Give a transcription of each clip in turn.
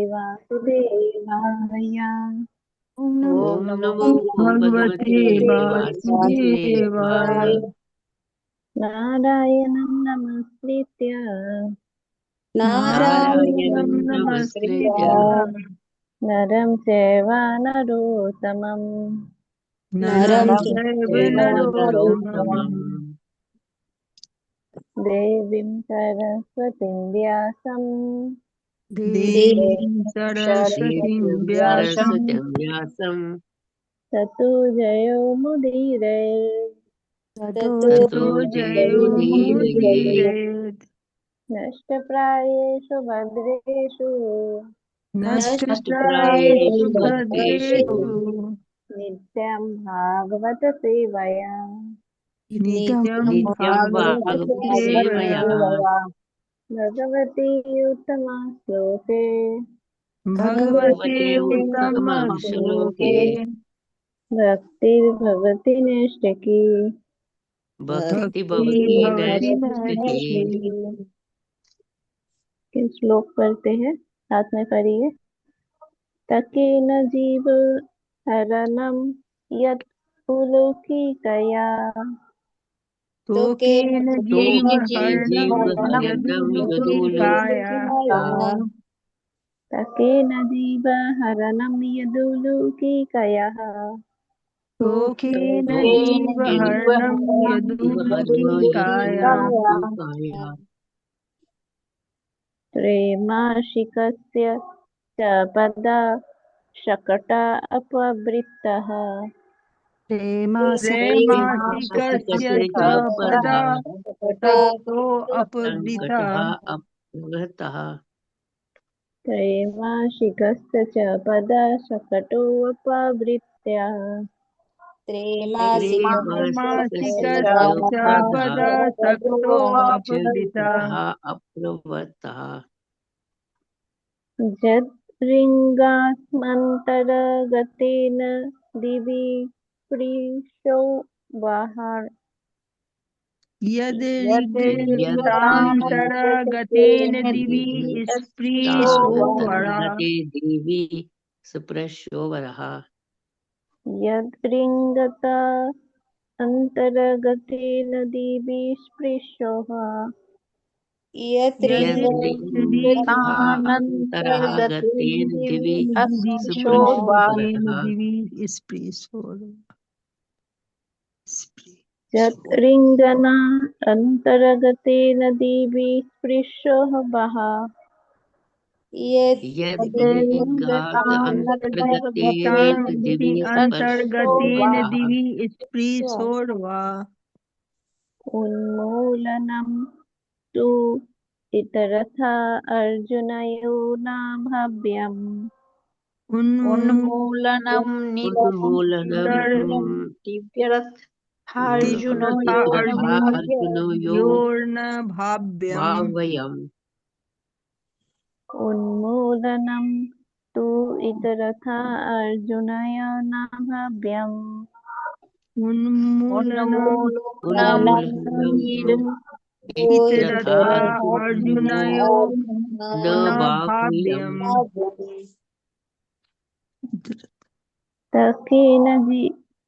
वासुदेवाय। ॐ नमो ॐ नमो भगवते भगवते वासुदेवाय। वासुदेवाय। नारायणं नमस्कृत्य नारायणं नारायणं नमस्कृत्य नमस्कृत्य नरं चैव नरोत्तमं नरं नरं चैव चैव नरोत्तमम् नरोत्तमम् देवीं सरस्वतीं व्यासं देवीं देवीं सरस्वतीं व्यासं सरस्वतीं व्यासं ततो जयो मुदीरये। ततो ततो जयमुदीरये। जयमुदीरयेत्। नष्टप्रायेषु भद्रेषु नष्टप्रायेषु नष्टप्रायेषु भद्रेषु भद्रेषु नित्यं भागवत सेवया। नित्यं नित्यं भागवतसेवया भागवतसेवया। भगवती उत्तमा श्लोके भगवते भगवते उत्तमश्लोके उत्तमश्लोके भक्तिर्भवति नैष्ठिकी। भक्ति भक्ति भवति भवति नैष्ठिकी। नैष्ठिकी। किन श्लोक पढ़ते हैं, साथ में पढ़िए। तकेन जीव हरणम यत् पुलुकितया। तोकेन जीवहरणं जीवहरणं यदुलुकिकाया। यदुलोकिकाया। तकेन जीव हरणम यदुलुकिकयः। तोकेन जीवहरणं यदुलुकिकाया। यदुलोकिकाया। त्रैमासिकस्य च पदा शकटा अपवृत्तः। त्रैमासिकस्य च पदा शक्तोऽपवृता। सङ्कटः अपहृतः। त्रैमासिकस्य च पदा शकटो अपवृत्तः। त्रैमासिकस्य त्रैमासिकस्य च पदा पदा शक्तोऽपवृता। चक्तः अप्रवृत्तः। जद्रिङ्गात्मन्तरगतेन दिवि प्रीशो वहार। यद्रिक्तान्तरगतेन दिवि स्पृशोऽवरा। तान्तर्गते देवी सुप्रशोभरः। यद्रिङ्गत अन्तरगतेन दिवि स्पृशोः। यद्रिक्तान्तरः गतेन दिवि सुप्रशोभरः। दिवि स्पृशोऽवरा। यद्रिङ्गना अन्तरगतेन दिवि स्पृशोः वः। यद्रिङ्गात् अन्तर्गतेन दिवि अन्तर्गतेन स्पृशोभरः। दिवि स्पृशोर्वा। उन्मूलनं तु इतरथा अर्जुनयो न भव्यम्। उन्मूलनम् उन्मूलनं तथा तथा अर्जुन अर्जुनो यो योर्न भाव्यम्। भावयम्। उन्मूलनं तु इतरथा अर्जुनय न भव्यम्। उन्मूलनम् उन्मूलनं तु इतरथा इतरथा अर्जुनो अर्जुनयो न न भावयम्। भाव्यम्।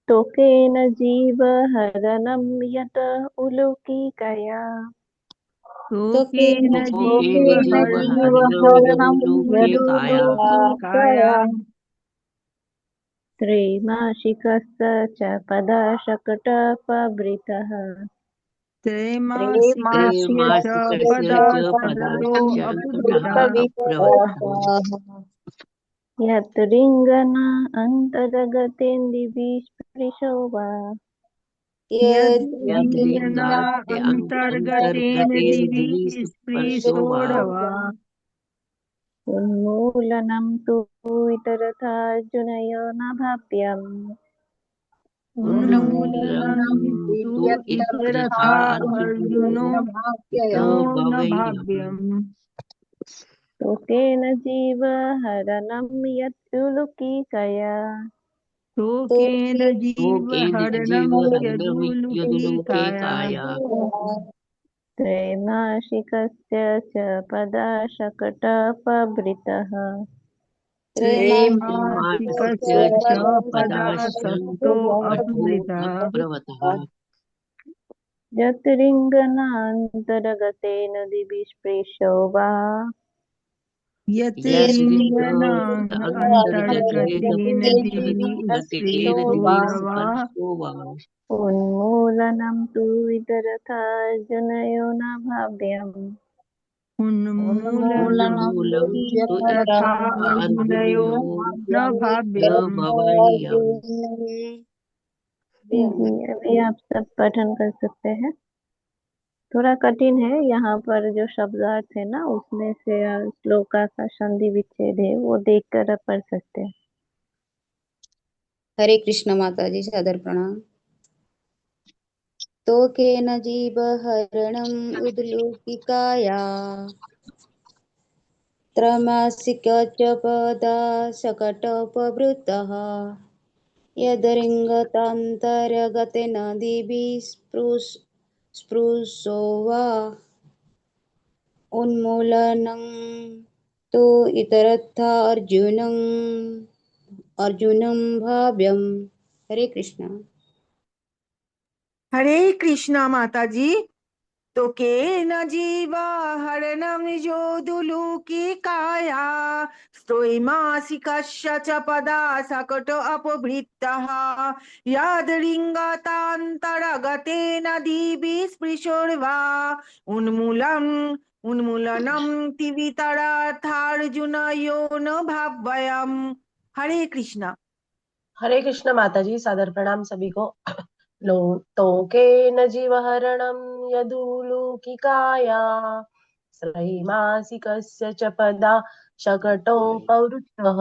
तोकेन जीवहरणं यत उलुकिकया। तोकेन कोकेन जीवहरणं जीवहरणं यदुलोकिकाया। यदुलुकिकाया। त्रैमासिकस्य च पदशकटपवृतः। त्रैमासिकस्य च त्रैमासिकस्य च पदाशकटो पदाश्चकटः अपवृता। अप्रवृत्तः। यत्रिङ्गना अन्तर्गतेन्दिवि स्पृशो वा। यद्रिङ्गना यद्रिङ्गात् अन्तर्गतेन अन्तर्गतेन दिवि दिवि स्पर्शो वा। स्पृशोर्वा। उन्मूलनं तु इतरथा अर्जुनयो न भाव्यम्। उन्मूलनं तु तु इतरथा इत्यथा अर्जुनो अर्जुनो न न भवेयम्। भाव्यम्। तोकेन जीवहरणं यत् उलुकिकया। शोकेन कोकेन जीवहरणं जीवहरणं यदुलुकिकाया। यदुलोकिकाया। त्रैमासिकस्य च पदाशकटपभृतः त्रैमासिकस्य च पदाशक्तो अपहृतः अप्रवतः यत्रिङ्गनान्तर्गतेन दिवि स्पृशो वा यत्रिङ्गणान् अन्तर्गतेन दिवि स्पृशोर्वा उन्मूलनं तु वितरथार्जुनयो न भाव्यम् उन्मूलनं उन्मूलं तु तथा अर्जुनयो न भाव्यम्। भवनीयम्। जी अभी आप सब पठन कर सकते हैं। थोड़ा कठिन है, यहाँ पर जो शब्दार्थ है ना उसमें से श्लोका का संधि विच्छेद है वो देखकर आप पढ़ सकते हैं। हरे कृष्ण माता जी, सादर प्रणाम। तो केन जीवहरणम् उद्लूकिकाया त्रमासिक च पदा शकटोपवृतः यदरिङ्गतान्तर्गतेन दिवि स्पृशो वा उन्मूलनं तु इतरथा अर्जुनं भाव्यम्। हरे कृष्ण। हरे कृष्णा माता जी। तो केन जीवा हरणं निजोदुलूकी काया स्त्रोमासिकस्य च पदा सकटो अपभृतः यद्रिङ्गतान्तरगतेन दिवि स्पृशोर्वा उन्मूलनं तिवितरार्थार्जुनयो न भाव्यम्। हरे कृष्णा। हरे कृष्ण माता जी, सादर प्रणाम सभी को। लोकेन जीवहरणं यदुलूकिकाया त्रैमासिकस्य च पदा शकटोपवृत्तः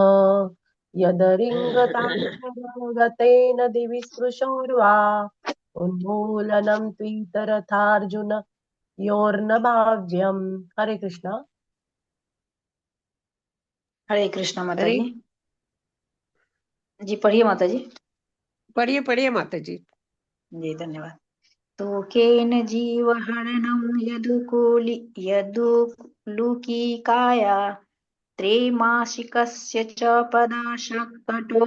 यदरिङ्गतान्तरगतेन दिवि स्पृशोर्वा उन्मूलनं त्वितरथार्जुन योर्न भाव्यम्। हरे कृष्ण। हरे कृष्णा माता हरे जी। जी पढ़िए माता जी। पढ़िए माता जी। जी धन्यवाद। तो केन जीवहरणं यदुलूकिकाया त्रैमासिकस्य च पदाशकटो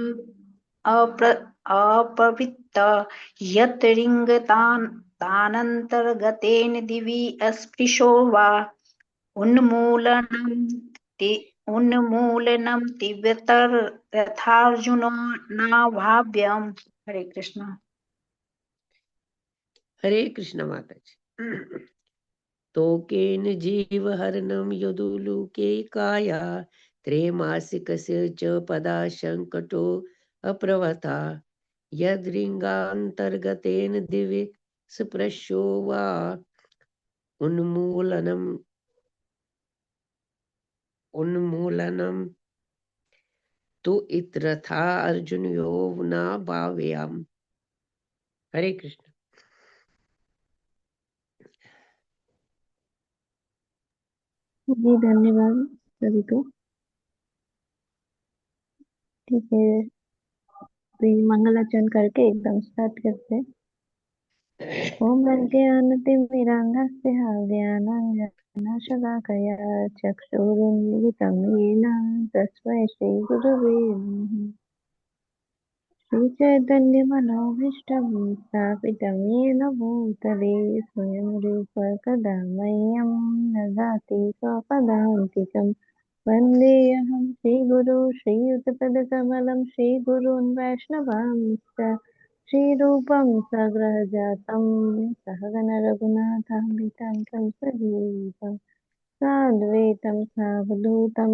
अपवृत्त यत्रिङ्गतानन्तर्गतेन दिवि अस्पृशो वा उन्मूलनं तीव्रतरथार्जुनो न भाव्यम्। हरे कृष्ण। हरे कृष्ण माता जी। तो केन जीवहरणं यदुलूके काया त्रैमासिकस्य च पदाशङ्कटो अप्रवता यद्रिङ्गान्तर्गतेन दिवि स्पृशो वा उन्मूलनं तु इतरथा अर्जुनयो न भाव्यम्। हरे कृष्ण। जी धन्यवाद सभी को। ठीक है, तो ये मंगलाचरण करके एकदम स्टार्ट करते हैं। ओम प्रज्ञानतिमिरान्धस्य ज्ञानाञ्जनशलाकया चक्षुरुन्मिलितं येन तस्मै श्रीगुरवे नमः। श्रीचैतन्यमनोभीष्टं स्थापितं येन भूतले स्वयं रूप कदा मह्यं ददाति स्वपदान्तिकं। वन्देऽहं श्रीगुरो श्रीयुतपदकमलं श्रीगुरून् वैष्णवांश्च श्रीरूपं सग्रहजातं सहगण रघुनाथान्वितं तं सजीवं साद्वैतं सावधूतं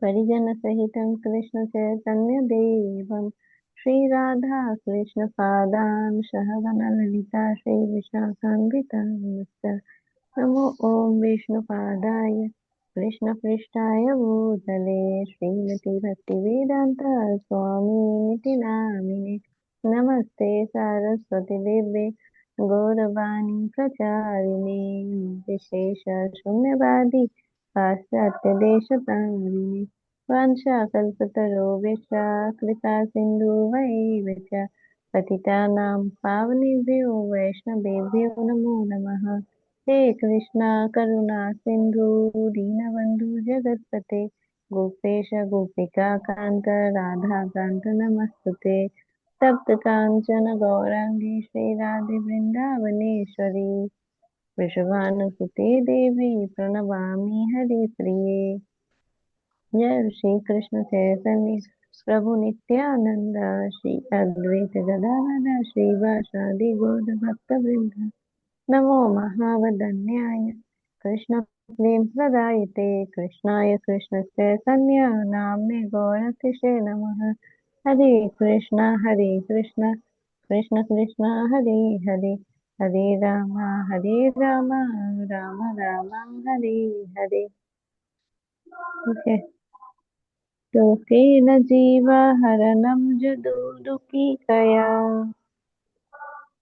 परिजनसहितं कृष्णचैतन्यदेवं श्रीराधा कृष्णपादान् सहगण ललिता श्रीविशाखान्वितांश्च नमो ॐ विष्णुपादाय कृष्णपृष्ठाय भूतले श्रीमती भक्तिवेदान्त स्वामिनिति नामिने नमस्ते सारस्वती देवे गौरवाणी प्रचारिणे विशेष शून्यवादी पाश्चात्यदेशतारिणे वाञ्छाकल्पतरोऽभिश्च कृपा सिन्धुवैव च पतितानां पावनेभ्यो वैष्णवेभ्यो नमो नमः। हे कृष्णा करुणा सिंधु दीनबंधु जगतपते गोपेश गोपिका कांत राधा कांत नमस्तुते तप्त कांचन गौरांगी श्री राधे वृंदावनेश्वरी वृषभानुसुते देवी प्रणमामि हरिप्रिये। जय श्री कृष्ण चैतन्य प्रभु नित्यानंद श्री अद्वैत गदाधर श्रीवासादि गौर भक्त वृंद नमो महावदन्याय कृष्ण प्रेम प्रदायते कृष्णाय कृष्ण चैतन्य नाम्ने गौरतिशे नमः। हरे कृष्ण कृष्ण कृष्ण हरे हरे हरे राम राम राम हरे हरे। ठीक है। तो केन जीवा हरणं जदुदुःखी कया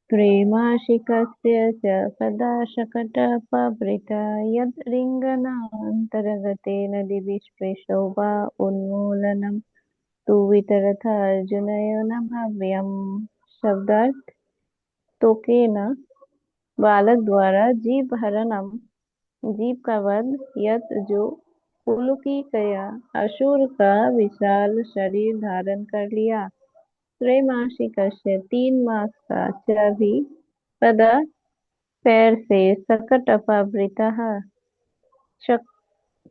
प्रेमाशिकस्य च कदा शकटपभृता यद्रिङ्गनान्तर्गतेन दिवि स्पृशो वा उन्मूलनं तु वितरथ अर्जुनयो न भव्यम्। शब्दार्थ तोकेन बालक द्वारा जीव हरणम जीव का वध यत जो पुलुकिकया असुर का विशाल शरीर धारण कर लिया त्रैमासिकस्य 3 मास का च भी पदा पैर से सकट अपवृतः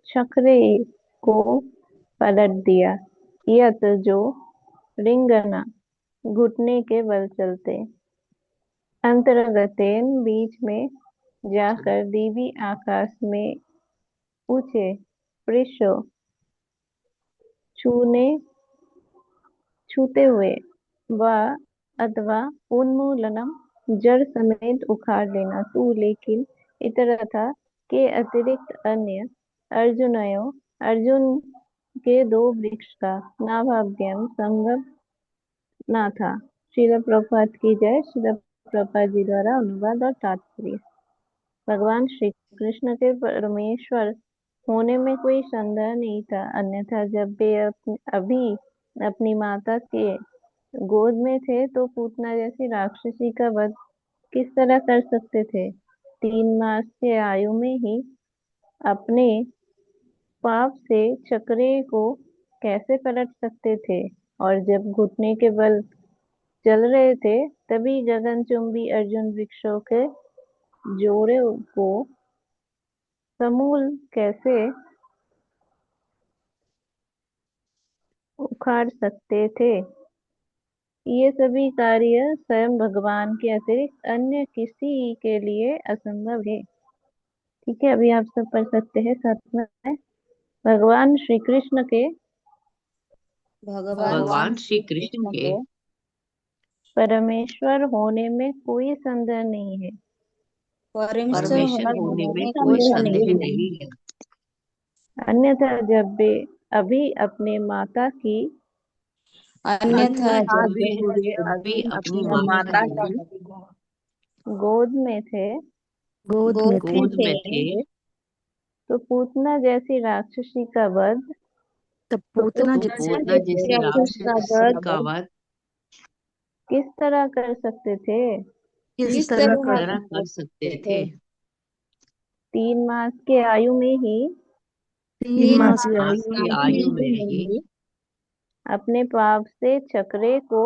छकरे को पलट दिया यत जो रिंगना घुटने के बल चलते अंतर्गतेन बीच में जाकर दिव्य आकाश में ऊंचे पृष्ठों छूने छूते हुए व अथवा उन्मूलनम जड़ समेत उखाड़ लेना तू लेकिन इतरथा के अतिरिक्त अन्य अर्जुनयो अर्जुन के 2 वृक्ष का नाभाग्यम संभव ना था। श्रील प्रभुपाद की जय। श्रील प्रभुपाद जी द्वारा अनुवाद और तात्पर्य। भगवान श्री कृष्ण के परमेश्वर होने में कोई संदेह नहीं था अन्यथा जब वे अभी अपनी माता के गोद में थे तो पूतना जैसी राक्षसी का वध किस तरह कर सकते थे। 3 मास के आयु में ही अपने पाप से चक्रे को कैसे पलट सकते थे और जब घुटने के बल चल रहे थे तभी गगनचुंबी अर्जुन वृक्षों के जोड़े को समूल कैसे उखाड़ सकते थे। ये सभी कार्य स्वयं भगवान के अतिरिक्त अन्य किसी के लिए असंभव है। ठीक है। अभी आप सब पढ़ सकते हैं साथ में। भगवान श्री कृष्ण के भगवान श्री कृष्ण के परमेश्वर होने में कोई संदेह नहीं है। परमेश्वर होने में कोई संदेह संदेह नहीं नहीं है। अन्यथा जब वे अभी अपने माता की अन्यथा जब जब वे वे अभी अभी अपनी अपनी माता माता की की गोद में थे गोद में गोद में थे थे तो पूतना जैसी राक्षसी का वध तो तो पूतना तो जैसे पूतना जैसे राक्षस का राक्षसी का वध वध किस तरह कर सकते थे। किस किस तरह तरह कर तरह कर कर सकते सकते थे। थे। 3 मास के आयु में ही 3 3 मास की मास आयु की में आयु ही में ही अपने पाप से चक्रे को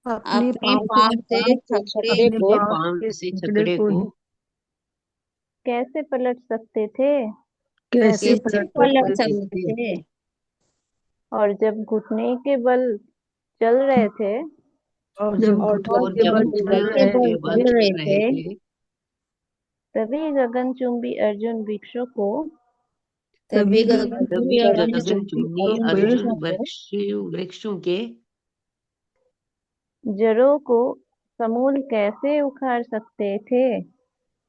अपने अपने पाँव पाप से से छकड़े अपने को अपने पाँव पांव के से छकड़े छकड़े को को कैसे पलट सकते थे। कैसे कैसे पलट पलट सकते थे। सकते थे। और जब घुटने के बल चल रहे थे और जब और घुटनों और के जब बल घुटने चल के घुटनों रहे बल के थे बल चल रहे चल रहे थे थे तभी गगनचुंबी अर्जुन वृक्षों को तभी तभी तभी गगनचुंबी गगन अर्जुन गगनचुंबी के अर्जुन वृक्षों को वृक्षों के जड़ों को समूल कैसे उखाड़ सकते थे।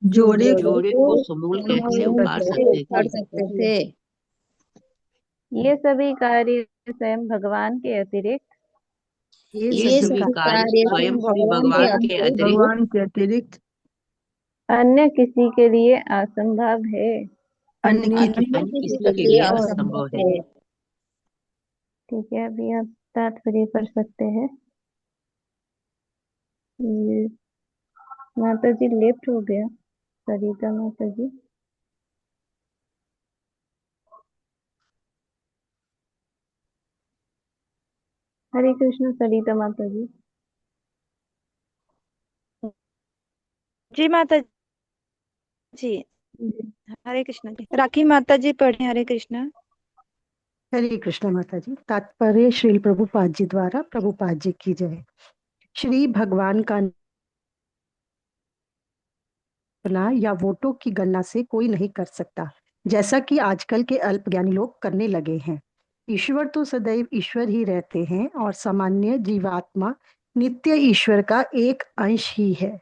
जोड़े जोड़ों जोड़े को को समूल कैसे समूल उखाड़ कैसे सकते उखाड़ थे। सकते थे। ये सभी कार्य स्वयं भगवान के अतिरिक्त ये ये ये सभी सभी सभी कार्य कार्य कार्य स्वयं स्वयं श्री भगवान के भगवान के अतिरिक्त अतिरिक्त भगवान के अतिरिक्त अन्य किसी के लिए असंभव है। अन्य अन्य किसी अन्य किसी किसी के के लिए लिए असंभव असंभव है। है। ठीक है। अभी आप तात्पर्य पढ़ सकते हैं। ये माता जी लेफ्ट हो गया। सरिता माता जी। हरे कृष्ण सरिता माता जी। जी माता जी। जी। हरे कृष्ण जी। राखी माता जी पढ़े हरे कृष्ण। हरे कृष्ण माता जी। तात्पर्य श्रील प्रभुपाद जी द्वारा। प्रभुपाद जी की जय। श्री भगवान का अपना या वोटों की गणना से कोई नहीं कर सकता, जैसा कि आजकल के अल्पज्ञानी लोग करने लगे हैं। ईश्वर तो सदैव ईश्वर ही रहते हैं और सामान्य जीवात्मा नित्य ईश्वर का एक अंश ही है।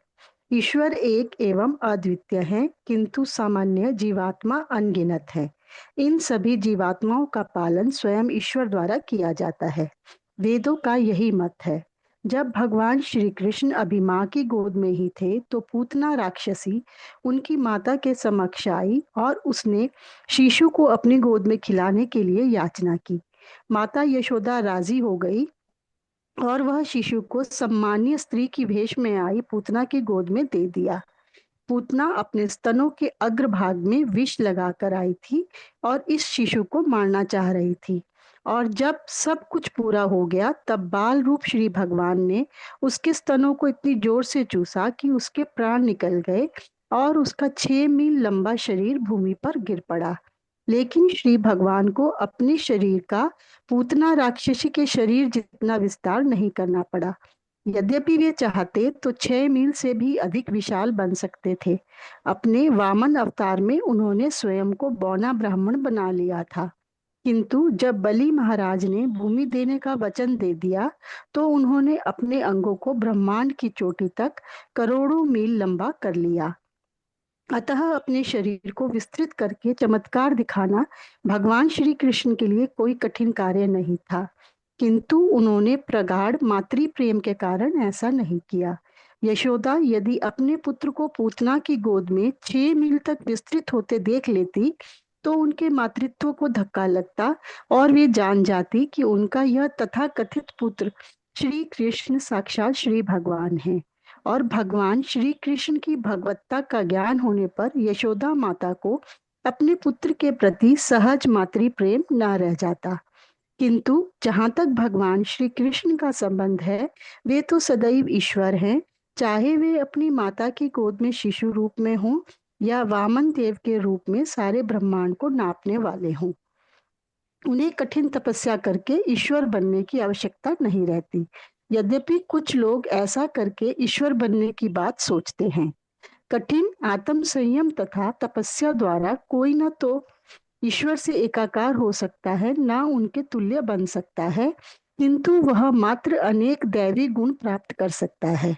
ईश्वर एक एवं अद्वितीय है, किंतु सामान्य जीवात्मा अनगिनत है। इन सभी जीवात्माओं का पालन स्वयं ईश्वर द्वारा किया जाता है। वेदों का यही मत है। जब भगवान श्री कृष्ण अभी माँ की गोद में ही थे तो पूतना राक्षसी उनकी माता के समक्ष आई और उसने शिशु को अपनी गोद में खिलाने के लिए याचना की। माता यशोदा राजी हो गई और वह शिशु को सम्मानीय स्त्री की भेष में आई पूतना की गोद में दे दिया। पूतना अपने स्तनों के अग्रभाग में विष लगाकर आई थी और इस शिशु को मारना चाह रही थी। और जब सब कुछ पूरा हो गया तब बाल रूप श्री भगवान ने उसके स्तनों को इतनी जोर से चूसा कि उसके प्राण निकल गए और उसका 6 मील लंबा शरीर भूमि पर गिर पड़ा। लेकिन श्री भगवान को अपने शरीर का पूतना राक्षसी के शरीर जितना विस्तार नहीं करना पड़ा। यद्यपि वे चाहते तो 6 मील से भी अधिक विशाल बन सकते थे। अपने वामन अवतार में उन्होंने स्वयं को बौना ब्राह्मण बना लिया था, किंतु जब बलि महाराज ने भूमि देने का वचन दे दिया तो उन्होंने अपने अंगों को ब्रह्मांड की चोटी तक करोड़ों मील लंबा कर लिया। अतः अपने शरीर को विस्तृत करके चमत्कार दिखाना भगवान श्री कृष्ण के लिए कोई कठिन कार्य नहीं था, किंतु उन्होंने प्रगाढ़ मातृ प्रेम के कारण ऐसा नहीं किया। यशोदा यदि अपने पुत्र को पूतना की गोद में 6 मील तक विस्तृत होते देख लेती तो उनके मातृत्व को धक्का लगता और वे जान जाती कि उनका यह तथाकथित पुत्र श्री कृष्ण साक्षात श्री भगवान हैं। और भगवान श्री कृष्ण की भगवत्ता का ज्ञान होने पर यशोदा माता को अपने पुत्र के प्रति सहज मातृ प्रेम न रह जाता। किंतु जहाँ तक भगवान श्री कृष्ण का संबंध है, वे तो सदैव ईश्वर हैं, चाहे वे अपनी माता की गोद में शिशु रूप में हों या वामन देव के रूप में सारे ब्रह्मांड को नापने वाले हों। उन्हें कठिन तपस्या करके ईश्वर बनने की आवश्यकता नहीं रहती। यद्यपि कुछ लोग ऐसा करके ईश्वर बनने की बात सोचते हैं। कठिन आत्म संयम तथा तपस्या द्वारा कोई न तो ईश्वर से एकाकार हो सकता है, ना उनके तुल्य बन सकता है, किंतु वह मात्र अनेक दैवी गुण प्राप्त कर सकता है।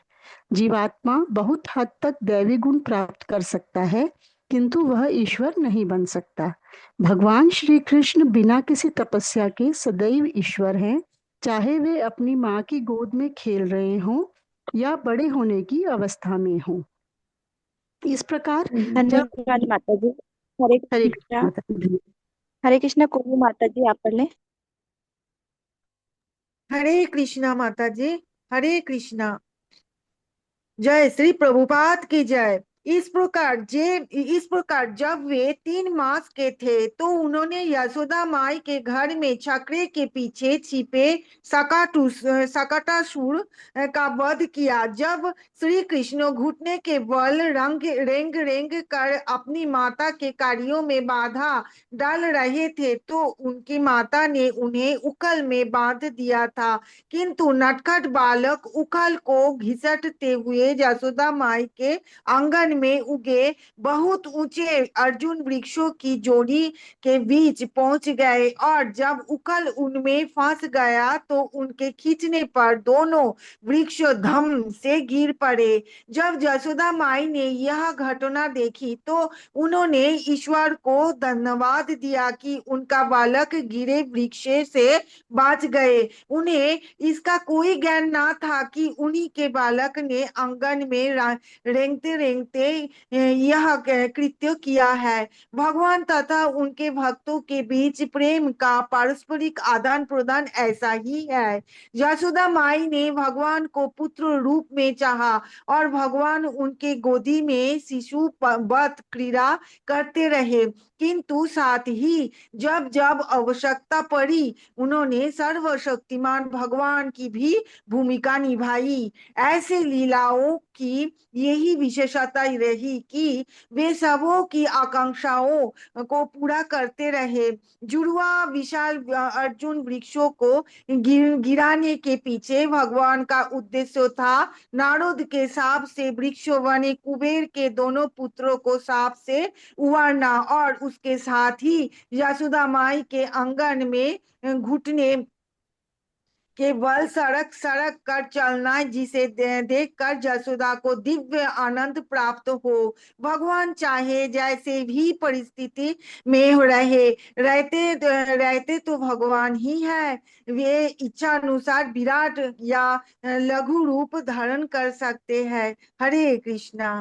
जीवात्मा बहुत हद तक दैवी गुण प्राप्त कर सकता है, किंतु वह ईश्वर नहीं बन सकता। भगवान श्री कृष्ण बिना किसी तपस्या के सदैव ईश्वर हैं, चाहे वे अपनी माँ की गोद में खेल रहे हों या बड़े होने की अवस्था में हों। इस प्रकार जब धन्यवाद माता जी। हरे हरे कृष्णा। कृष्ण माता जी। हरे कृष्णा कोमल माता जी आप पढ़ लें। हरे कृष्णा माता जी। हरे कृष्णा। जय श्री प्रभुपाद की जय। इस प्रकार जब वे 3 मास के थे तो उन्होंने यशोदा माई के घर में छकरे के पीछे छिपे सकाटासुर का वध किया। जब श्री कृष्ण घुटने के बल रेंग रेंग कर अपनी माता के कार्यों में बाधा डाल रहे थे तो उनकी माता ने उन्हें उखल में बांध दिया था, किंतु नटखट बालक उखल को घिसटते हुए यशोदा माई के आंगन में उगे बहुत ऊंचे अर्जुन वृक्षों की जोड़ी के बीच पहुंच गए और जब उखल उनमें फंस गया तो उनके खींचने पर दोनों वृक्ष धम से गिर पड़े। जब यशोदा माई ने यह घटना देखी तो उन्होंने ईश्वर को धन्यवाद दिया कि उनका बालक गिरे वृक्ष से बच गए। उन्हें इसका कोई ज्ञान ना था कि उन्हीं के बालक ने आंगन में रेंगते रेंगते से यह कृत्य किया है। भगवान तथा उनके भक्तों के बीच प्रेम का पारस्परिक आदान प्रदान ऐसा ही है। यशोदा माई ने भगवान को पुत्र रूप में चाहा और भगवान उनके गोदी में शिशु वत क्रीड़ा करते रहे, किंतु साथ ही जब जब आवश्यकता पड़ी उन्होंने सर्वशक्तिमान भगवान की भी भूमिका निभाई। ऐसे लीलाओं की यही विशेषता रही कि वे सबों की आकांक्षाओं को पूरा करते रहे। जुड़वा विशाल अर्जुन वृक्षों को गिराने के पीछे भगवान का उद्देश्य था नारद के साप से वृक्षों बने कुबेर के दोनों पुत्रों को साप से उबारना और उसके साथ ही यशोदा माई के आंगन में घुटने के बल सड़क सड़क कर चलना, जिसे देखकर यशोदा को दिव्य आनंद प्राप्त हो। भगवान चाहे जैसे भी परिस्थिति में रहते तो भगवान ही है। वे इच्छा अनुसार विराट या लघु रूप धारण कर सकते हैं। हरे कृष्णा।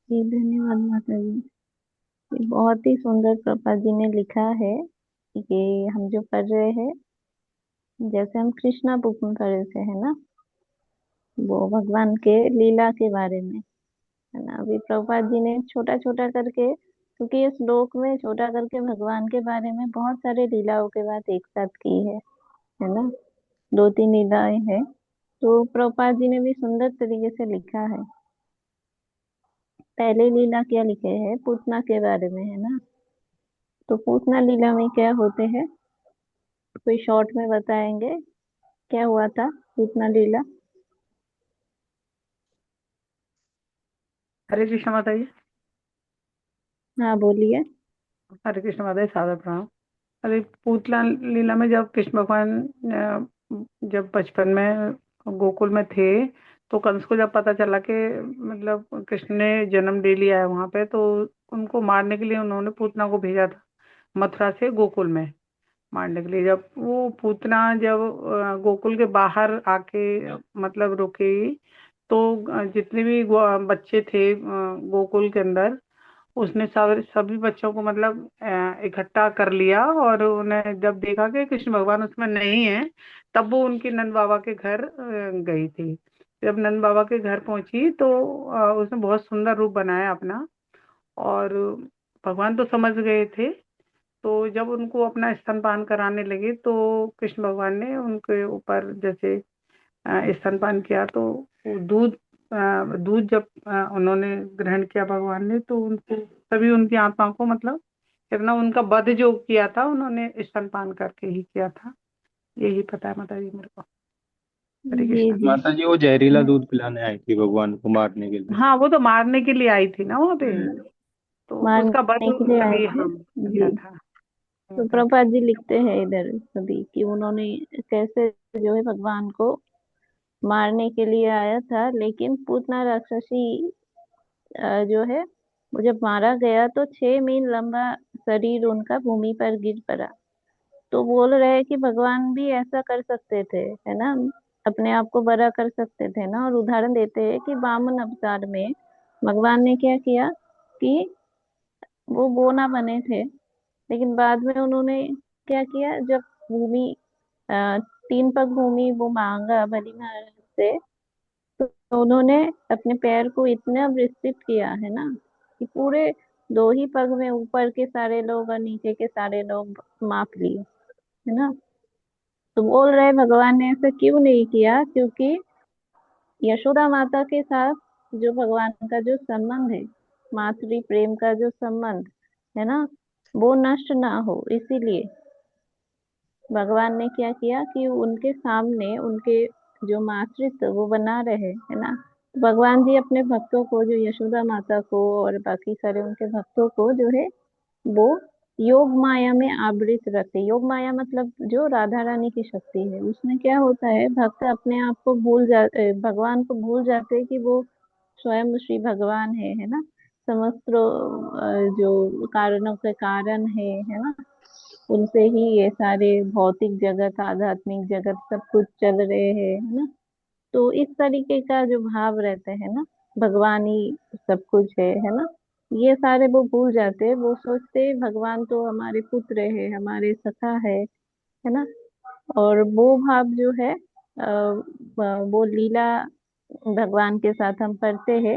जी धन्यवाद माता जी। ये बहुत ही सुंदर प्रभा जी ने लिखा है। ये हम जो पढ़ रहे हैं, जैसे हम कृष्णा बुक में पढ़े थे, है ना, वो भगवान के लीला के बारे में, है ना। अभी प्रभुपाद जी ने छोटा छोटा करके, क्योंकि इस श्लोक में छोटा करके भगवान के बारे में बहुत सारे लीलाओं के बात एक साथ की है ना। 2-3 लीलाएं हैं, तो प्रभुपाद जी ने भी सुंदर तरीके से लिखा है। पहले लीला क्या लिखे हैं, पूतना के बारे में, है ना। तो पूतना लीला में क्या होते हैं, कोई शॉर्ट में बताएंगे क्या हुआ था पूतना लीला। हरे कृष्ण माता जी। हाँ बोलिए। हरे कृष्ण माता जी, सादर प्रणाम। अरे पूतला लीला में जब कृष्ण भगवान जब बचपन में गोकुल में थे, तो कंस को जब पता चला कि मतलब कृष्ण ने जन्म ले लिया है वहां पे, तो उनको मारने के लिए उन्होंने पूतना को भेजा था मथुरा से गोकुल में मारने के लिए। जब वो पूतना जब गोकुल के बाहर आके मतलब रुकी, तो जितने भी बच्चे थे गोकुल के अंदर, उसने सभी बच्चों को मतलब इकट्ठा कर लिया, और उन्हें जब देखा कि कृष्ण भगवान उसमें नहीं है, तब वो उनके नंद बाबा के घर गई थी। जब नंद बाबा के घर पहुंची तो उसने बहुत सुंदर रूप बनाया अपना, और भगवान तो समझ गए थे। तो जब उनको अपना स्तनपान कराने लगे, तो कृष्ण भगवान ने उनके ऊपर जैसे स्तनपान किया, तो वो दूध जब उन्होंने ग्रहण किया भगवान ने, तो उनको तभी उनकी आत्मा को मतलब कितना उनका वध जो किया था उन्होंने स्तनपान करके ही किया था। यही पता है माता जी मेरे को। हरे जी कृष्णा। जी। माता जी वो जहरीला दूध पिलाने आई थी भगवान को मारने के लिए। हाँ, वो तो मारने के लिए आई थी ना वहाँ पे, तो उसका वध मारने के लिए आए तभी थे। हम किया जी। था। तो प्रभुपाद जी लिखते हैं इधर सभी कि उन्होंने कैसे जो है भगवान को मारने के लिए आया था, लेकिन पूतना राक्षसी जो है, वो जब मारा गया तो 6 मील लंबा शरीर उनका भूमि पर गिर पड़ा। तो बोल रहे हैं कि भगवान भी ऐसा कर सकते थे, है ना, अपने आप को बड़ा कर सकते थे ना। और उदाहरण देते हैं कि वामन अवतार में भगवान ने क्या किया कि वो बोना बने थे, लेकिन बाद में उन्होंने क्या किया, जब भूमि 3 पग भूमि वो मांगा बलि महाराज से, तो उन्होंने अपने पैर को इतना विस्तृत किया, है ना, कि पूरे 2 ही पग में ऊपर के सारे लोग और नीचे के सारे लोग माप लिए, है ना। तो बोल रहे भगवान ने ऐसा क्यों नहीं किया, क्योंकि यशोदा माता के साथ जो भगवान का जो संबंध है, मातृ प्रेम का जो संबंध है ना, वो नष्ट ना हो, इसीलिए भगवान ने क्या किया कि उनके सामने उनके जो मातृत्व वो बना रहे, है ना। तो भगवान जी अपने भक्तों को, जो यशोदा माता को और बाकी सारे उनके भक्तों को जो है, वो योग माया में आवृत रखते। योग माया मतलब जो राधा रानी की शक्ति है, उसमें क्या होता है, भक्त अपने आप को भूल जाते, भगवान को भूल जाते हैं कि वो स्वयं श्री भगवान है ना। समस्त जो कारणों के कारण है ना, उनसे ही ये सारे भौतिक जगत, आध्यात्मिक जगत सब कुछ चल रहे हैं, है ना। तो इस तरीके का जो भाव रहता है ना, भगवान ही सब कुछ है ना, ये सारे वो भूल जाते हैं। वो सोचते हैं भगवान तो हमारे पुत्र है, हमारे सखा है ना। और वो भाव जो वो लीला भगवान के साथ हम पढ़ते हैं,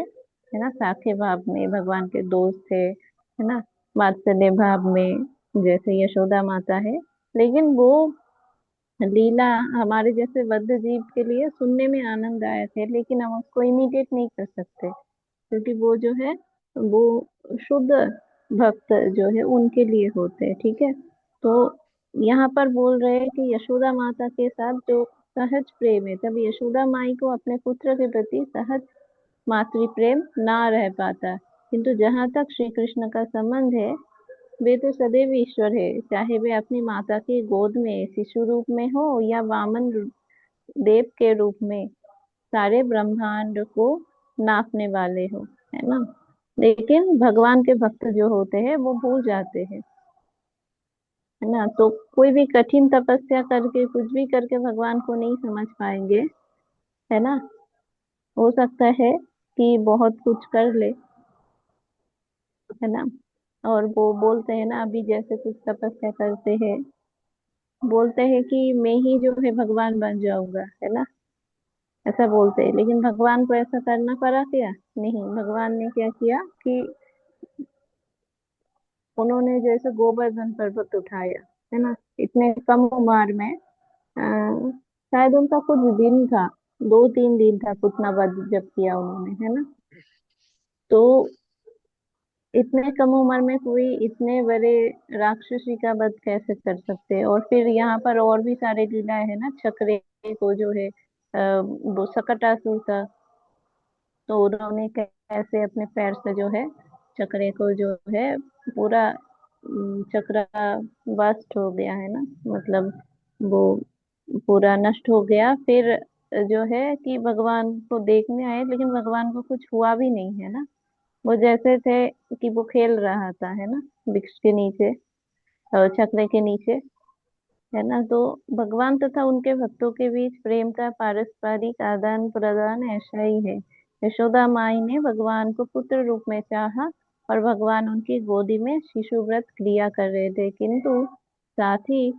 है ना, साखे भाव में भगवान के दोस्त है ना, वात्सल्य भाव में जैसे यशोदा माता है। लेकिन वो लीला हमारे जैसे बद्ध जीव के लिए सुनने में आनंददायक है, लेकिन हम उसको इमिटेट नहीं कर सकते, क्योंकि वो जो है वो शुद्ध भक्त जो है उनके लिए होते हैं। ठीक है, तो यहाँ पर बोल रहे हैं कि यशोदा माता के साथ जो सहज प्रेम है, तब यशोदा माई को अपने पुत्र के प्रति सहज मातृ प्रेम ना रह पाता। किंतु जहाँ तक श्री कृष्ण का संबंध है, वे तो सदैव ईश्वर है, चाहे वे अपनी माता की गोद में शिशु रूप में हो या वामन देव के रूप में सारे ब्रह्मांड को नापने वाले हो, है ना। लेकिन भगवान के भक्त जो होते हैं वो भूल जाते हैं, है ना। तो कोई भी कठिन तपस्या करके कुछ भी करके भगवान को नहीं समझ पाएंगे, है ना। हो सकता है कि बहुत कुछ कर ले, है ना। और वो बोलते हैं ना, अभी जैसे कुछ तपस्या करते हैं, बोलते हैं कि मैं ही जो है भगवान बन जाऊंगा, है ना, ऐसा बोलते हैं। लेकिन भगवान को ऐसा करना पड़ा क्या? नहीं, भगवान ने क्या किया कि उन्होंने जैसे गोवर्धन पर्वत उठाया, है ना, इतने कम उम्र में। शायद उनका कुछ दिन था, 2-3 दिन था पुतना वध जब किया उन्होंने, है ना। तो इतने कम उम्र में कोई इतने बड़े राक्षसी का वध कैसे कर सकते हैं? और फिर यहाँ पर और भी सारे लीलाएं है ना, चक्रे को जो है वो सकटासुर था, तो उन्होंने कैसे अपने पैर से जो है चक्रे को जो है पूरा चक्र वास्ट हो गया, है ना, मतलब वो पूरा नष्ट हो गया। फिर जो है कि भगवान को देखने आए, लेकिन भगवान को कुछ हुआ भी नहीं, है ना। वो जैसे थे कि वो खेल रहा था, है ना, वृक्ष के नीचे और चक्र के नीचे, है ना। तो भगवान तथा उनके भक्तों के बीच प्रेम का पारस्परिक आदान प्रदान ऐसा ही है। यशोदा माई ने भगवान को पुत्र रूप में चाहा और भगवान उनकी गोदी में शिशु व्रत क्रिया कर रहे थे, किंतु साथ ही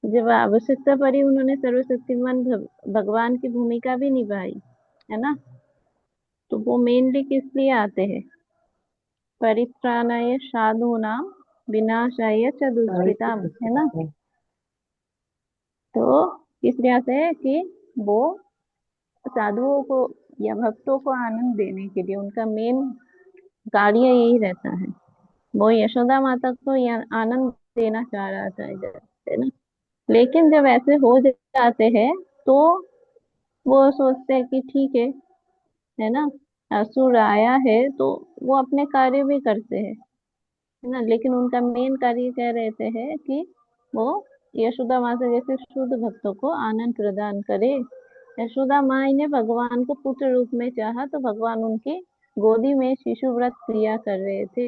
जब आवश्यकता पड़ी उन्होंने सर्वशक्तिमान भगवान की भूमिका भी निभाई, है ना। तो वो मेनली किस लिए आते हैं? परित्राणाय साधूनां विनाशाय च दुष्कृताम्, है ना। तो किस लिए आते हैं? कि वो साधुओं को या भक्तों को आनंद देने के लिए, उनका मेन कार्य यही रहता है। वो यशोदा माता को आनंद देना चाह रहा था इधर, है ना। लेकिन जब ऐसे हो जाते हैं तो वो सोचते हैं कि ठीक है ना, असुर आया है तो वो अपने कार्य भी करते हैं, है ना। लेकिन उनका मेन कार्य क्या रहते हैं कि वो यशोदा माँ से जैसे शुद्ध भक्तों को आनंद प्रदान करे। यशोदा माँ ने भगवान को पुत्र रूप में चाहा, तो भगवान उनकी गोदी में शिशु व्रत क्रिया कर रहे थे,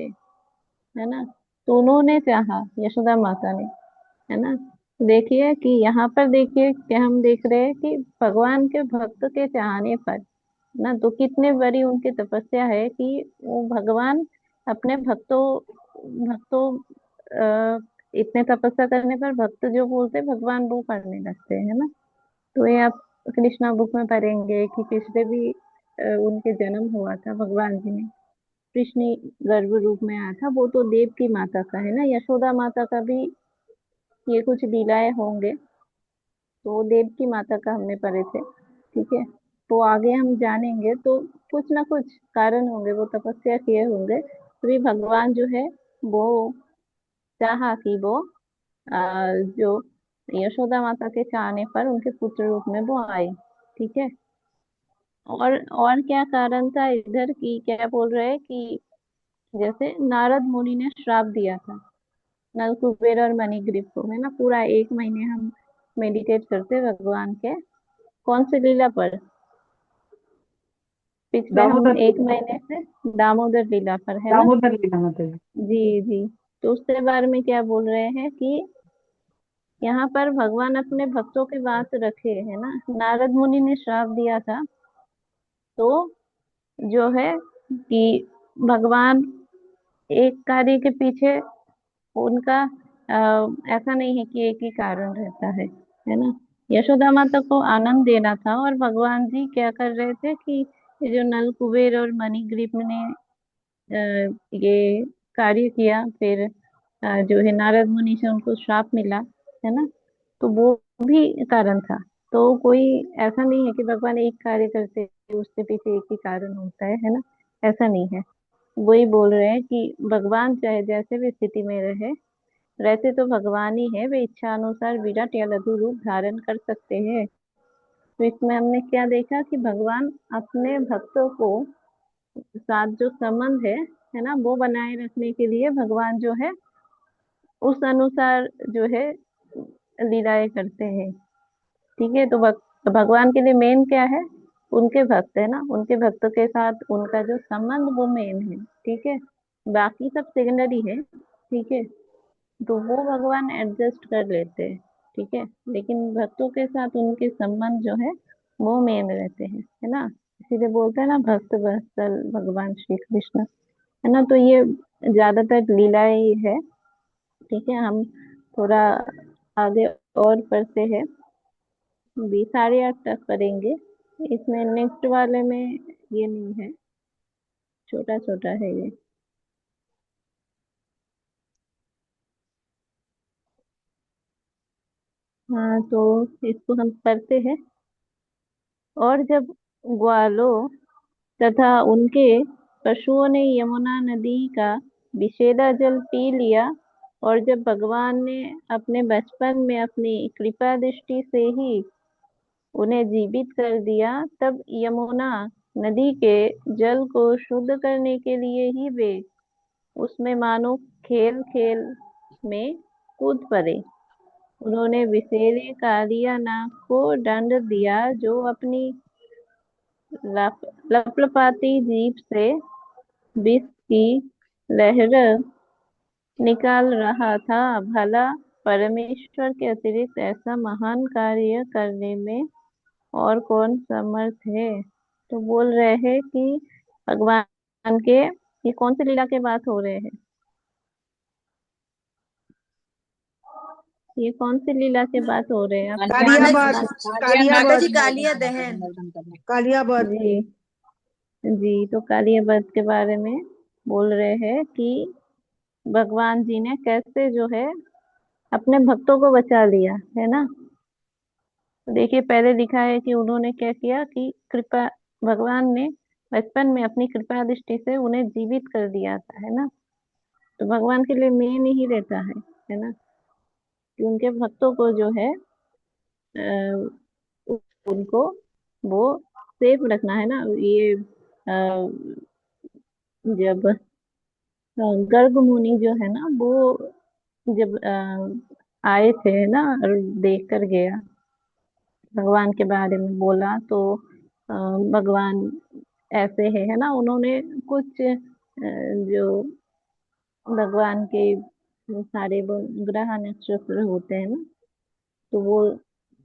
है ना। तो उन्होंने चाहा, यशोदा माता ने, है ना। देखिए कि यहाँ पर देखिए क्या हम देख रहे हैं कि भगवान के भक्त के चाहने पर ना, तो कितने बड़ी उनकी तपस्या है कि वो भगवान अपने भक्तों भक्तों अ, इतने तपस्या करने पर भक्त जो बोलते हैं भगवान वो करने लगते हैं, है ना। तो ये आप कृष्णा बुक में पढ़ेंगे कि पिछले भी उनके जन्म हुआ था भगवान जी ने, कृष्ण गर्भ रूप में आया था। वो तो देव की माता का है ना, यशोदा माता का भी ये कुछ लीलाएं होंगे, तो वो देव की माता का हमने पढ़े थे। ठीक है, तो आगे हम जानेंगे तो कुछ ना कुछ कारण होंगे, वो तपस्या किए होंगे, तभी भगवान जो है वो चाहा कि वो जो यशोदा माता के चाहने पर उनके पुत्र रूप में वो आए। ठीक है, और क्या कारण था इधर की, क्या बोल रहे हैं कि जैसे नारद मुनि ने श्राप दिया था नल कुबेर और मणिग्रीव को, है ना। पूरा 1 महीने हम मेडिटेट करते भगवान के कौन से लीला पर? पिछले हम दामोदर 1 महीने से दामोदर लीला पर, है ना। दामोदर लीला माता जी। जी जी। तो उसके बारे में क्या बोल रहे हैं कि यहाँ पर भगवान अपने भक्तों की बात रखे, है ना। नारद मुनि ने श्राप दिया था, तो जो है कि भगवान एक कार्य के पीछे उनका ऐसा नहीं है कि एक ही कारण रहता है ना। यशोदा माता को आनंद देना था और भगवान जी क्या कर रहे थे कि ये जो नल कुबेर और मणिग्रीव ने ये कार्य किया, फिर जो है नारद मुनि से उनको श्राप मिला, है ना, तो वो भी कारण था। तो कोई ऐसा नहीं है कि भगवान एक कार्य करते हैं, उसके पीछे एक ही कारण होता है ना, ऐसा नहीं है। वही बोल रहे हैं कि भगवान चाहे जैसे भी स्थिति में रहे, रहते तो भगवान ही है, वे इच्छा अनुसार विराट या लघु रूप धारण कर सकते हैं। तो इसमें हमने क्या देखा कि भगवान अपने भक्तों को साथ जो संबंध है ना, वो बनाए रखने के लिए भगवान जो है उस अनुसार जो है लीलाएं करते हैं। ठीक है, तो भगवान के लिए मेन क्या है, उनके भक्त है ना, उनके भक्तों के साथ उनका जो संबंध वो मेन है। ठीक है, बाकी सब सेकेंडरी है। ठीक है, तो वो भगवान एडजस्ट कर लेते हैं। ठीक है, लेकिन भक्तों के साथ उनके संबंध जो है वो मेन रहते हैं, है ना। इसीलिए बोलते हैं ना भक्त वत्सल भगवान श्री कृष्ण, है ना। तो ये ज्यादातर लीलाएं ही है। ठीक है, हम थोड़ा आगे और पढ़ते हैं, 8:30 तक पढ़ेंगे। इसमें नेक्स्ट वाले में ये नहीं है, छोटा छोटा है ये। हाँ, तो इसको हम पढ़ते हैं। और जब ग्वालों तथा उनके पशुओं ने यमुना नदी का विषैला जल पी लिया, और जब भगवान ने अपने बचपन में अपनी कृपा दृष्टि से ही उन्हें जीवित कर दिया, तब यमुना नदी के जल को शुद्ध करने के लिए ही वे उसमें मानो खेल खेल में कूद पड़े। उन्होंने विषैले कालियानाग को दंड दिया, जो अपनी लपलपाती जीभ से विष की लहर निकाल रहा था। भला परमेश्वर के अतिरिक्त ऐसा महान कार्य करने में और कौन समर्थ है। तो बोल रहे हैं कि भगवान के ये कौन सी लीला के बात हो रहे हैं, ये कौन सी लीला के बात हो रहे हैं आप। कालियाबद, माता जी कालियाबद, कालिया दहन। कालियाबद। जी जी, तो कालियाबद के बारे में बोल रहे हैं कि भगवान जी ने कैसे जो है अपने भक्तों को बचा लिया, है ना। तो देखिए, पहले लिखा है कि उन्होंने क्या किया कि कृपा, भगवान ने बचपन में अपनी कृपा दृष्टि से उन्हें जीवित कर दिया था, है ना। तो भगवान के लिए मेन ही रहता है ना, कि उनके भक्तों को जो है उनको वो सेफ रखना, है ना। ये जब गर्ग मुनि जो है ना, वो जब आए थे ना, और देख कर गया, भगवान के बारे में बोला, तो भगवान ऐसे है ना, उन्होंने कुछ जो भगवान के सारे वो ग्रह नक्षत्र होते हैं ना, तो वो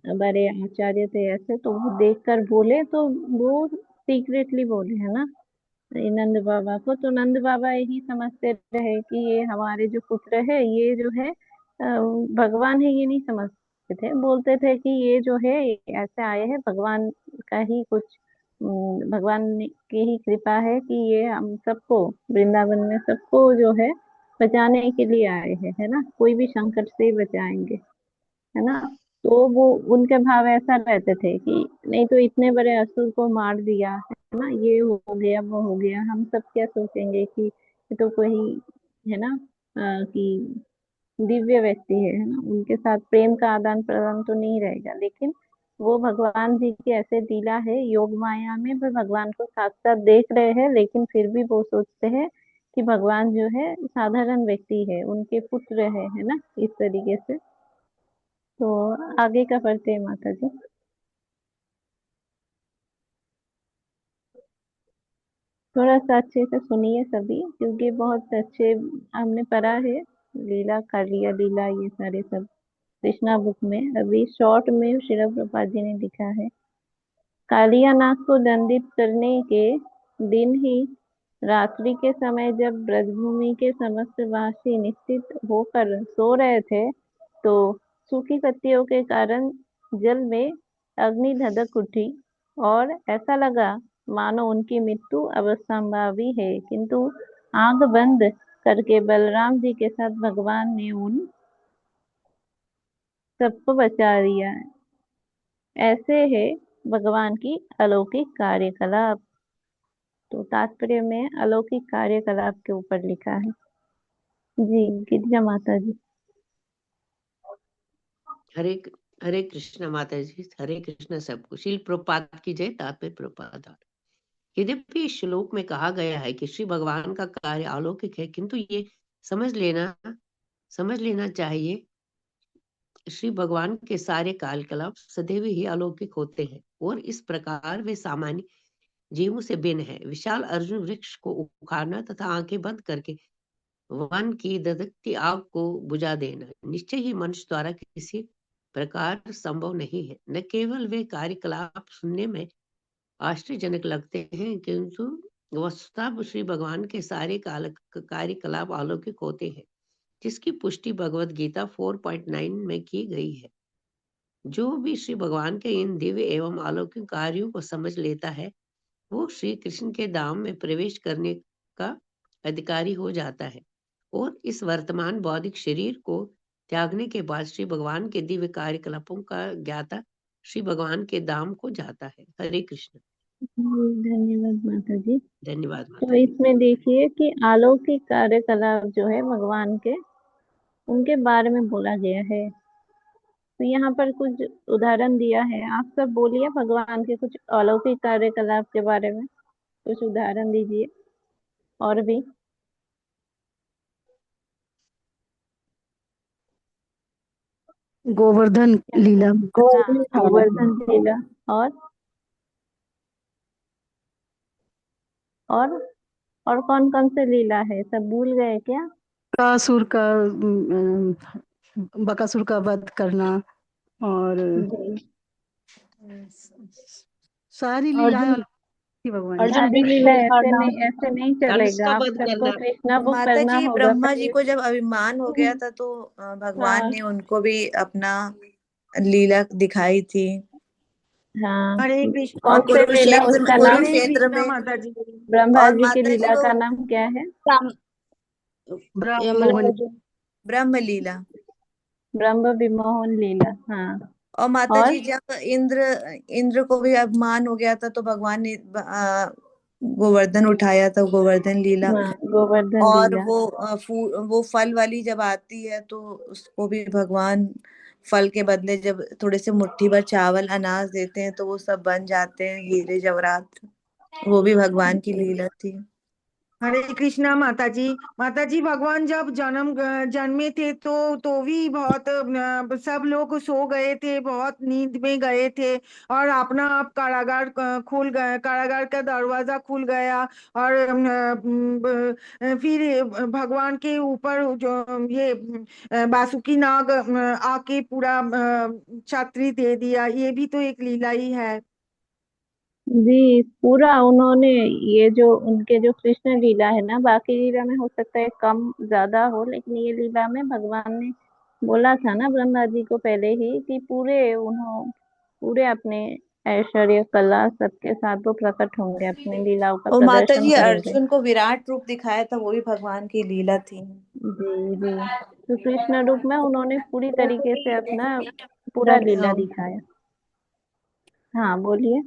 बड़े आचार्य थे ऐसे, तो वो देख कर बोले, तो वो सीक्रेटली बोले, है ना, ये नंद बाबा को। तो नंद बाबा यही समझते रहे कि ये हमारे जो पुत्र है, ये जो है भगवान है, ये नहीं समझते थे। बोलते थे कि ये जो है ये ऐसे आए हैं, भगवान का ही कुछ की ही कृपा है कि ये हम सबको वृंदावन में सबको जो है बचाने के लिए आए हैं, है ना, कोई भी संकट से बचाएंगे, है ना। तो वो उनके भाव ऐसा रहते थे कि नहीं तो इतने बड़े असुर को मार दिया, है ना, ये हो गया वो हो गया, हम सब क्या सोचेंगे कि ये तो कोई, है ना, कि दिव्य व्यक्ति है ना, उनके साथ प्रेम का आदान प्रदान तो नहीं रहेगा। लेकिन वो भगवान जी की ऐसे लीला है, योग माया में वो भगवान को साथ साथ देख रहे हैं, लेकिन फिर भी वो सोचते हैं कि भगवान जो है साधारण व्यक्ति है, उनके पुत्र है ना, इस तरीके से। तो आगे का पढ़ते हैं माता जी। थोड़ा सा अच्छे से सुनिए सभी, क्योंकि बहुत अच्छे हमने पढ़ा है, लीला कालिया लीला ये सारे सब कृष्णा बुक में। अभी शॉर्ट में श्रील प्रभुपाद जी ने लिखा है, कालिया नाग को दंडित करने के दिन ही रात्रि के समय जब ब्रजभूमि के समस्त वासी निश्चित होकर सो रहे थे, तो सूखी पत्तियों के कारण जल में अग्नि धधक उठी और ऐसा लगा मानो उनकी मृत्यु अवश्यंभावी है। किंतु आंख बंद करके बलराम जी के साथ भगवान ने उन सबको बचा दिया। ऐसे है भगवान की अलौकिक कार्यकलाप। तो तात्पर्य में अलौकिक कार्यकलाप के ऊपर लिखा है। जी गिरिजा माता जी। हरे हरे कृष्ण माता जी, हरे कृष्ण सबको। श्रील प्रभुपाद की जय। तात्पर्य प्रभुपाद। यद्यपि इस श्लोक में कहा गया है कि श्री भगवान का कार्य अलौकिक है, किंतु ये समझ लेना चाहिए श्री भगवान के सारे कार्यकलाप सदैव ही अलौकिक होते हैं और इस प्रकार वे सामान्य जीवों से भिन्न है। विशाल अर्जुन वृक्ष को उखाड़ना तथा आंखें बंद करके वन की धधकती आग को बुझा देना निश्चय ही मनुष्य द्वारा किसी प्रकार संभव नहीं है। न केवल वे कार्यकलाप सुनने में आश्चर्यजनक लगते हैं, किंतु वस्तुतः श्री भगवान के सारे कार्यकलाप अलौकिक होते हैं, जिसकी पुष्टि भगवत गीता 4.9 में की गई है। जो भी श्री भगवान के इन दिव्य एवं अलौकिक कार्यों को समझ लेता है, वो श्री कृष्ण के धाम में प्रवेश करने का अधिकारी हो जाता है और इस वर्तमान बौद्धिक शरीर को त्यागने के बाद श्री भगवान के दिव्य कार्यकलापों का ज्ञाता श्री भगवान के धाम को जाता है। हरे कृष्ण। धन्यवाद माता जी। धन्यवाद तो माता जी। इसमें देखिए कि अलौकिक कार्यकलाप जो है भगवान के, उनके बारे में बोला गया है। तो यहाँ पर कुछ उदाहरण दिया है। आप सब बोलिए भगवान के कुछ अलौकिक कार्यकलाप के बारे में कुछ उदाहरण दीजिए। और भी गोवर्धन लीला। गोवर्धन लीला। और और कौन कौन से लीला है, सब भूल गए क्या? बकासुर का बकासुर का वध करना और जी। सारी लीलाएं भगवान की। सारी लीला ऐसे नहीं कंस चलेगा, का आप वध सबको करना। कृष्णा बुक माता करना जी, होगा ब्रह्मा जी पहले। को जब अभिमान हो गया था तो भगवान हाँ ने उनको भी अपना लीला दिखाई थी। हाँ। हरे कृष्ण। कौन और से लीला, कुरुक्षेत्र उसका नाम? कुरुक्षेत्र में माता जी। ब्रह्मा और जी की माता जी लीला वो का नाम क्या है? ब्रह्म ब्रह्म लीला। ब्रह्म विमोहन लीला। हाँ। और माता और जी जब इंद्र को भी अपमान हो गया था तो भगवान ने गोवर्धन उठाया था, गोवर्धन लीला। हाँ, गोवर्धन और लीला। वो फल वाली जब आती है तो उसको भी भगवान फल के बदले जब थोड़े से मुट्ठी भर चावल अनाज देते हैं तो वो सब बन जाते हैं हीरे जवाहरात। वो भी भगवान की लीला थी। हरे कृष्णा माता जी। माता जी, भगवान जब जन्मे थे तो भी बहुत सब लोग सो गए थे, बहुत नींद में गए थे और अपना आप कारागार खुल गए, कारागार का दरवाजा खुल गया। और फिर भगवान के ऊपर जो ये बासुकी नाग आके पूरा छात्री दे दिया। ये भी तो एक लीला ही है। जी, पूरा उन्होंने, ये जो उनके जो कृष्ण लीला है ना, बाकी लीला में हो सकता है कम ज्यादा हो, लेकिन ये लीला में भगवान ने बोला था ना ब्रह्मा जी को पहले ही कि पूरे अपने ऐश्वर्य कला सबके साथ वो प्रकट होंगे, अपने लीलाओं का और माता प्रदर्शन जी करेंगे। अर्जुन को विराट रूप दिखाया था, वो भी भगवान की लीला थी। जी जी। तो कृष्ण रूप में उन्होंने पूरी तरीके से अपना पूरा लीला दिखाया। हाँ बोलिए।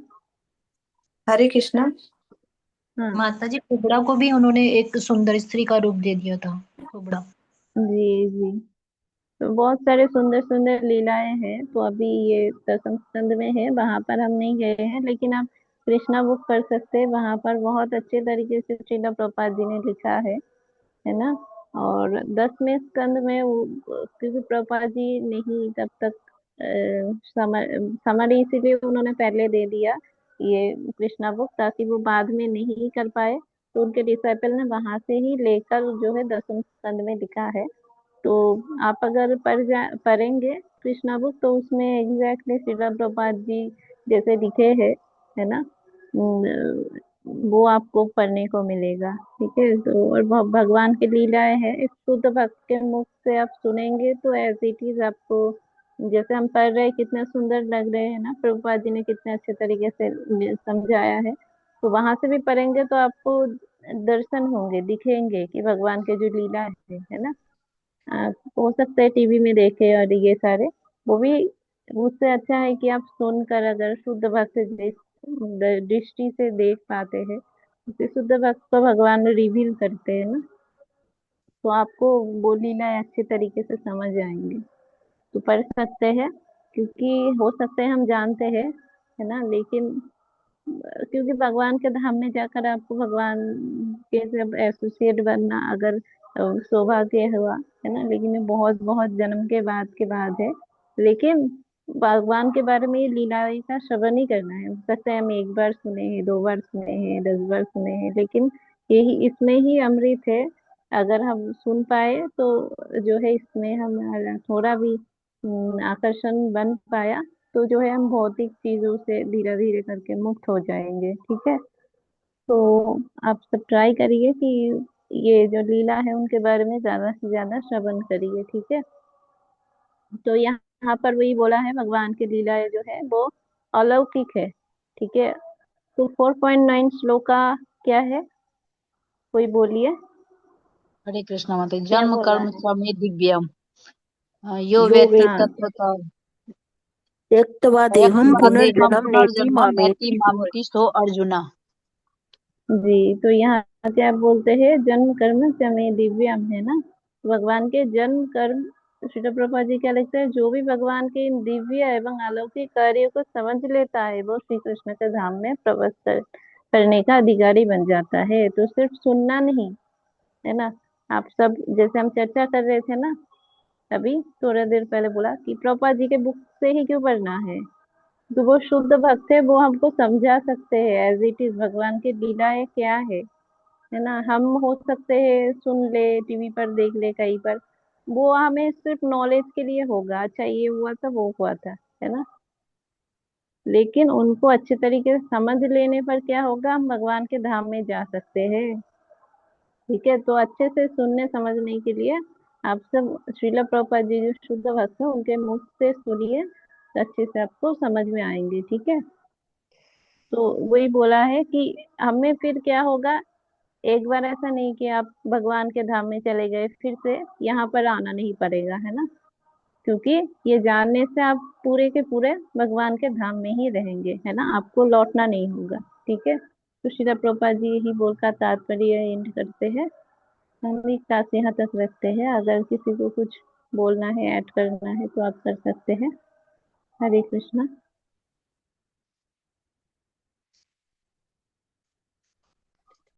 हरे कृष्णा। हाँ माता जी कुबड़ा को भी उन्होंने एक सुंदर स्त्री का रूप दे दिया था। कुबड़ा। जी जी। तो बहुत सारे सुंदर सुंदर लीलाएं हैं। तो अभी ये दसम स्कंद में है, वहां पर हम नहीं गए हैं, लेकिन आप कृष्णा बुक कर सकते हैं। वहां पर बहुत अच्छे तरीके से श्रीला प्रभुपाद जी ने लिखा है ना। और 10वें स्कंद में क्योंकि प्रभुपाद जी नहीं तब तक समरी, इसीलिए उन्होंने पहले दे दिया ये कृष्णा बुक, ताकि वो बाद में नहीं कर पाए। तो उनके डिसाइपल ने वहां से ही लेकर जो है 10वें स्कंद में लिखा है। तो आप अगर पढ़ेंगे कृष्णा बुक तो उसमें एग्जैक्टली श्रीला प्रभुपाद जी जैसे लिखे हैं, है ना। वो आपको पढ़ने को मिलेगा। ठीक है, तो और भगवान की लीलाएं हैं, इस शुद्ध भक्त के मुख से आप सुनेंगे तो एज इट इज आपको, जैसे हम पढ़ रहे हैं कितने सुंदर लग रहे हैं ना, प्रभुपाद जी ने कितने अच्छे तरीके से समझाया है। तो वहां से भी पढ़ेंगे तो आपको दर्शन होंगे, दिखेंगे कि भगवान के जो लीला है ना। हो सकता है टीवी में देखे और ये सारे, वो भी उससे अच्छा है कि आप सुनकर अगर शुद्ध भक्त दृष्टि से देख पाते हैं, उसे शुद्ध भक्त को भगवान रिवील करते हैं ना, तो आपको वो लीलाएं अच्छे तरीके से समझ आएंगे। तो पढ़ सकते हैं, क्योंकि हो सकते हैं हम जानते हैं, है ना, लेकिन क्योंकि भगवान के धाम में जाकर आपको भगवान के जब एसोसिएट बनना अगर सौभाग्य हुआ, है ना, लेकिन ये बहुत बहुत जन्म के बाद है। लेकिन भगवान के बारे में ये लीलाएं का श्रवण ही करना है। हो सकता है हम एक बार सुने हैं, 2 बार सुने हैं, 10 बार सुने हैं, लेकिन यही इसमें ही अमृत है। अगर हम सुन पाए तो जो है इसमें हमारा थोड़ा भी आकर्षण बन पाया, तो जो है हम भौतिक चीजों से धीरे धीरे करके मुक्त हो जाएंगे। ठीक है, तो आप सब ट्राई करिए कि ये जो लीला है उनके बारे में ज्यादा से ज्यादा श्रवण करिए। ठीक है, तो यहाँ पर वही बोला है, भगवान की लीला जो है वो अलौकिक है। ठीक है, तो 4.9 श्लोका क्या है, कोई बोलिए, हरे कृष्ण माता जी। क्या जन्म बोला कर्म है। च मे दिव्यम यो यो वेत्ति वे हाँ, तत्वतः त्यक्त्वा देहं त्यक्त्वा देहं पुनर्जन्म नेति पुनर्जन्म मामेति। नैति मामेति सो अर्जुन। जी, तो यहाँ क्या बोलते हैं, जन्म कर्म चमे दिव्यम, है ना। भगवान के जन्म कर्म, श्रील प्रभुपाद जी क्या लिखते हैं, जो भी भगवान के इन दिव्य एवं अलौकिक कार्यों को समझ लेता है वो श्री कृष्ण के धाम में प्रवेश करने का अधिकारी बन जाता है। तो सिर्फ सुनना नहीं, है ना। आप सब जैसे हम चर्चा कर रहे थे ना अभी थोड़ा देर पहले, बोला कि प्रभुपाद जी के बुक से ही क्यों पढ़ना है, तो वो शुद्ध भक्त है, वो हमको समझा सकते हैं एज इट इज भगवान की लीलाएं क्या है ना। हम हो सकते हैं सुन ले, टीवी पर देख ले कहीं पर, वो हमें सिर्फ नॉलेज के लिए होगा, अच्छा ये हुआ था वो हुआ था, है ना। लेकिन उनको अच्छे तरीके से समझ लेने पर क्या होगा, हम भगवान के धाम में जा सकते हैं। ठीक है, तो अच्छे से सुनने समझने के लिए आप सब श्रील प्रभुपाद जी जो शुद्ध भक्त है उनके मुख से सुनिए, तो अच्छे से आपको समझ में आएंगे। ठीक है, तो वही बोला है कि हमें फिर क्या होगा, एक बार ऐसा नहीं कि आप भगवान के धाम में चले गए फिर से यहाँ पर आना नहीं पड़ेगा, है ना। क्योंकि ये जानने से आप पूरे के पूरे भगवान के धाम में ही रहेंगे, है ना, आपको लौटना नहीं होगा। ठीक है, तो श्रील प्रभुपाद जी यही बोलकर तात्पर्य एंड करते हैं। हम इस क्लास यहाँ तक रखते हैं, अगर किसी को कुछ बोलना है, ऐड करना है तो आप कर सकते हैं। हरे कृष्णा।